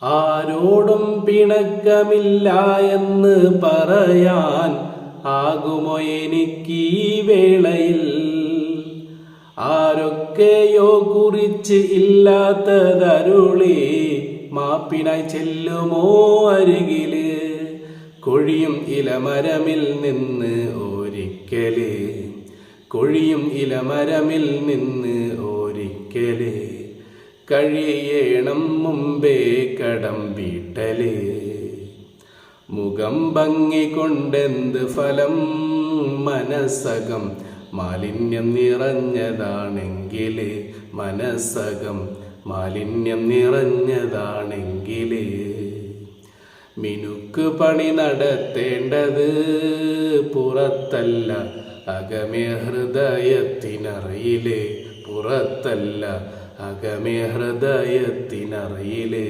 ആരോടും പിണക്കമില്ല എന്ന് പറയാൻ ആകുമോ എനിക്കീ വേളയിൽ? ആരൊക്കെയോ കുറിച്ച് ഇല്ലാത്തതരുളി മാപ്പിനായി ചെല്ലുമോ അരികില്? കൊഴിയും ഇലമരമിൽ നിന്ന് ഒരിക്കല്, കൊഴിയും ഇലമരമിൽ നിന്ന് ഒരിക്കല്, കഴിയണം മുമ്പേ കടം വീട്ടല്. മുഖം ഭംഗി കൊണ്ടെന്ത് ഫലം? മനസ്സകം മാലിന്യം നിറഞ്ഞതാണെങ്കില്, മനസ്സകം മാലിന്യം നിറഞ്ഞതാണെങ്കില്. മിനുക്ക് പണി നടത്തേണ്ടത് പുറത്തല്ല, അകമേ ഹൃദയത്തിനറിയില്, പുറത്തല്ല അകമേ ഹൃദയത്തിനറിയില്.